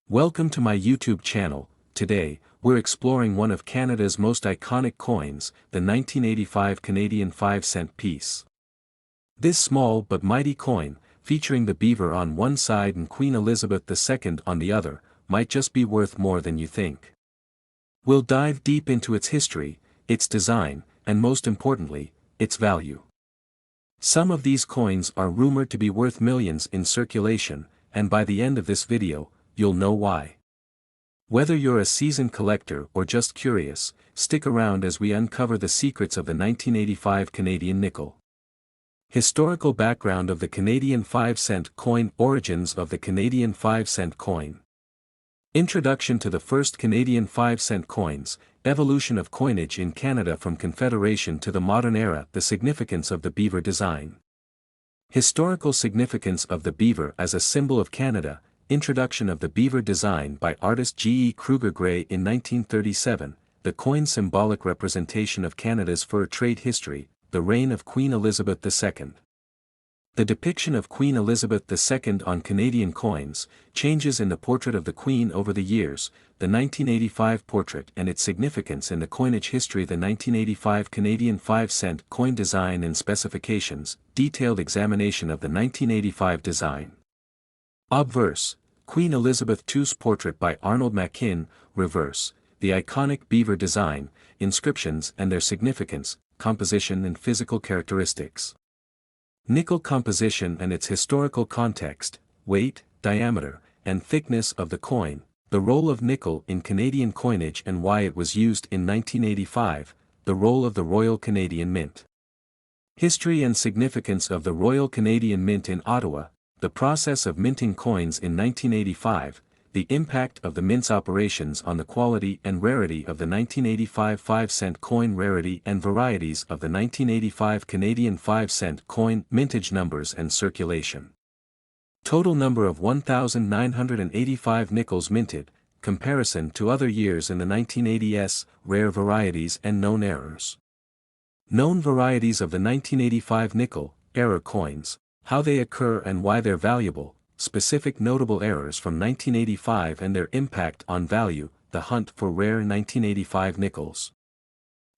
Welcome to my YouTube channel. Today, we're exploring one of Canada's most iconic coins, the 1985 Canadian 5-cent piece. This small but mighty coin, featuring the beaver on one side and Queen Elizabeth II on the other, might just be worth more than you think. We'll dive deep into its history, its design, and most importantly, its value. Some of these coins are rumored to be worth millions in circulation, and by the end of this video, you'll know why. Whether you're a seasoned collector or just curious, stick around as we uncover the secrets of the 1985 Canadian nickel. Historical background of the Canadian 5-cent coin. Origins of the Canadian 5-cent coin. Introduction to the first Canadian 5-cent coins, evolution of coinage in Canada from Confederation to the modern era. The significance of the beaver design. Historical significance of the beaver as a symbol of Canada. Introduction of the beaver design by artist G. E. Kruger Gray in 1937, the coin's symbolic representation of Canada's fur trade history, the reign of Queen Elizabeth II. The depiction of Queen Elizabeth II on Canadian coins, changes in the portrait of the Queen over the years, the 1985 portrait and its significance in the coinage history. The 1985 Canadian 5-cent coin design and specifications, detailed examination of the 1985 design. Obverse, Queen Elizabeth II's portrait by Arnold Machin. Reverse, the iconic beaver design, inscriptions and their significance, composition and physical characteristics. Nickel composition and its historical context, weight, diameter, and thickness of the coin, the role of nickel in Canadian coinage and why it was used in 1985, the role of the Royal Canadian Mint. History and significance of the Royal Canadian Mint in Ottawa. The process of minting coins in 1985, the impact of the mint's operations on the quality and rarity of the 1985 5-cent coin. Rarity and varieties of the 1985 Canadian 5-cent coin. Mintage numbers and circulation. Total number of 1,985 nickels minted, comparison to other years in the 1980s. Rare varieties and known errors. Known varieties of the 1985 nickel error coins. How they occur and why they're valuable, specific notable errors from 1985 and their impact on value, the hunt for rare 1985 nickels.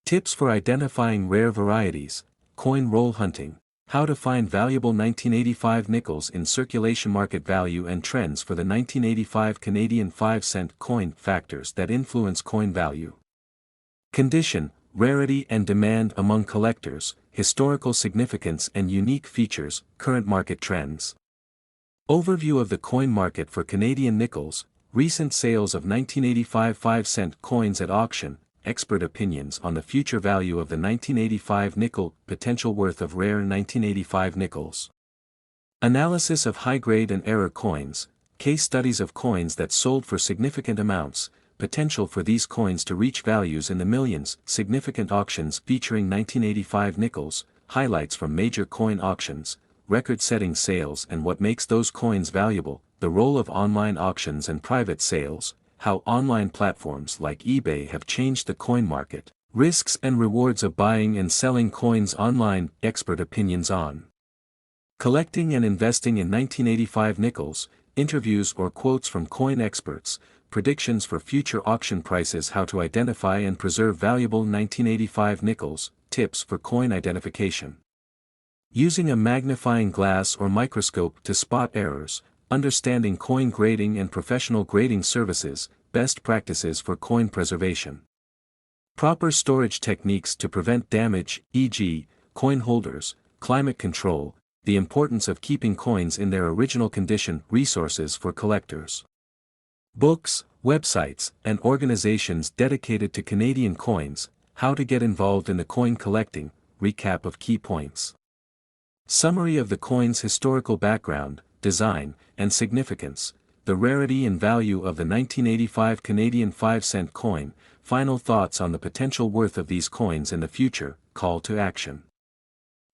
Tips for identifying rare varieties, coin roll hunting, how to find valuable 1985 nickels in circulation. Market value and trends for the 1985 Canadian 5-cent coin. Factors that influence coin value. Condition, rarity and demand among collectors, historical significance and unique features, current market trends. Overview of the coin market for Canadian nickels, recent sales of 1985 5-cent coins at auction, expert opinions on the future value of the 1985 nickel, potential worth of rare 1985 nickels. Analysis of high-grade and error coins, case studies of coins that sold for significant amounts, potential for these coins to reach values in the millions, significant auctions featuring 1985 nickels, highlights from major coin auctions, record-setting sales and what makes those coins valuable, the role of online auctions and private sales, how online platforms like eBay have changed the coin market, risks and rewards of buying and selling coins online, expert opinions on collecting and investing in 1985 nickels, interviews or quotes from coin experts, predictions for future auction prices. How to identify and preserve valuable 1985 nickels, tips for coin identification. Using a magnifying glass or microscope to spot errors, understanding coin grading and professional grading services, best practices for coin preservation. Proper storage techniques to prevent damage, e.g., coin holders, climate control, the importance of keeping coins in their original condition. Resources for collectors. Books, websites, and organizations dedicated to Canadian coins, how to get involved in the coin collecting, recap of key points. Summary of the coin's historical background, design, and significance, the rarity and value of the 1985 Canadian 5-cent coin, final thoughts on the potential worth of these coins in the future, call to action.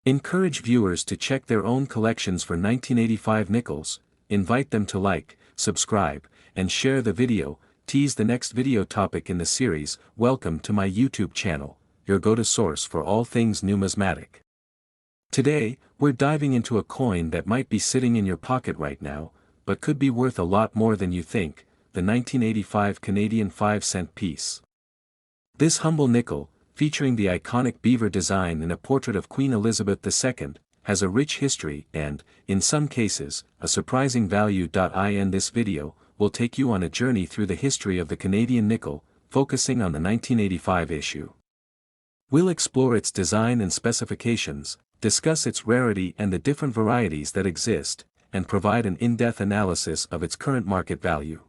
Encourage viewers to check their own collections for 1985 nickels, invite them to like, subscribe, and share the video. Tease the next video topic in the series. Welcome to my YouTube channel, your go-to source for all things numismatic. Today, we're diving into a coin that might be sitting in your pocket right now, but could be worth a lot more than you think, the 1985 Canadian 5-cent piece. This humble nickel, featuring the iconic beaver design and a portrait of Queen Elizabeth II, has a rich history and, in some cases, a surprising value. In this video, we'll take you on a journey through the history of the Canadian nickel, focusing on the 1985 issue. We'll explore its design and specifications, discuss its rarity and the different varieties that exist, and provide an in-depth analysis of its current market value.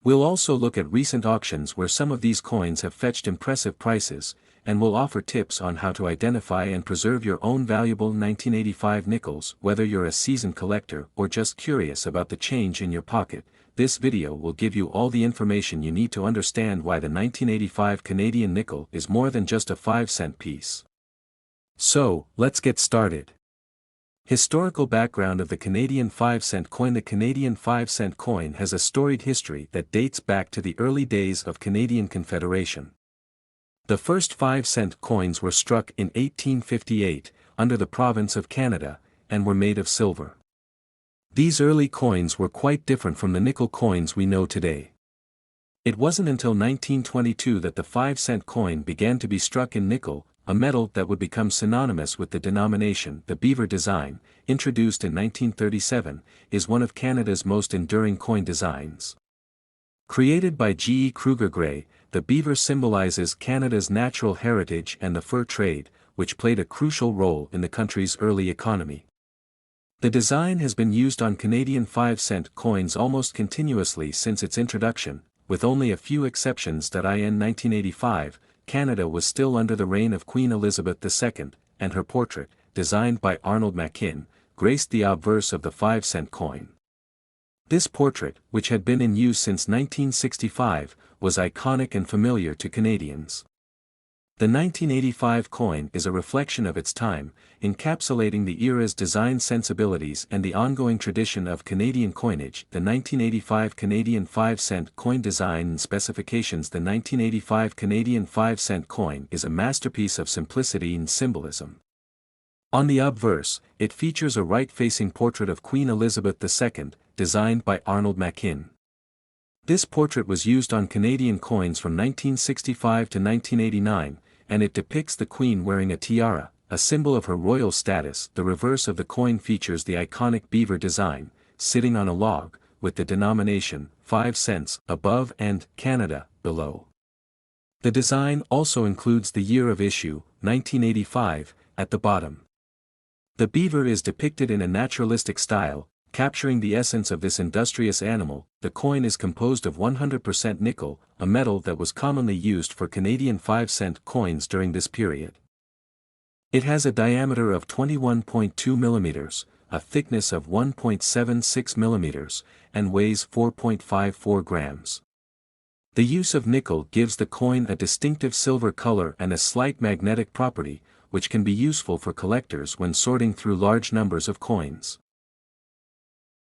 We'll also look at recent auctions where some of these coins have fetched impressive prices, and we'll offer tips on how to identify and preserve your own valuable 1985 nickels. Whether you're a seasoned collector or just curious about the change in your pocket, this video will give you all the information you need to understand why the 1985 Canadian nickel is more than just a 5-cent piece. So, let's get started. Historical background of the Canadian 5-cent coin. The Canadian 5-cent coin has a storied history that dates back to the early days of Canadian Confederation. The first 5-cent coins were struck in 1858, under the province of Canada, and were made of silver. These early coins were quite different from the nickel coins we know today. It wasn't until 1922 that the 5-cent coin began to be struck in nickel, a metal that would become synonymous with the denomination. The beaver design, introduced in 1937, is one of Canada's most enduring coin designs. Created by G. E. Kruger Gray, the beaver symbolizes Canada's natural heritage and the fur trade, which played a crucial role in the country's early economy. The design has been used on Canadian 5-cent coins almost continuously since its introduction, with only a few exceptions. In 1985, Canada was still under the reign of Queen Elizabeth II, and her portrait, designed by Arnold Machin, graced the obverse of the 5-cent coin. This portrait, which had been in use since 1965, was iconic and familiar to Canadians. The 1985 coin is a reflection of its time, encapsulating the era's design sensibilities and the ongoing tradition of Canadian coinage. The 1985 Canadian 5-cent coin design and specifications. The 1985 Canadian 5-cent coin is a masterpiece of simplicity and symbolism. On the obverse, it features a right-facing portrait of Queen Elizabeth II, designed by Arnold Machin. This portrait was used on Canadian coins from 1965 to 1989, and it depicts the Queen wearing a tiara, a symbol of her royal status. The reverse of the coin features the iconic beaver design, sitting on a log, with the denomination, 5 cents, above and Canada, below. The design also includes the year of issue, 1985, at the bottom. The beaver is depicted in a naturalistic style, capturing the essence of this industrious animal. The coin is composed of 100% nickel, a metal that was commonly used for Canadian 5-cent coins during this period. It has a diameter of 21.2 mm, a thickness of 1.76 mm, and weighs 4.54 grams. The use of nickel gives the coin a distinctive silver color and a slight magnetic property, which can be useful for collectors when sorting through large numbers of coins.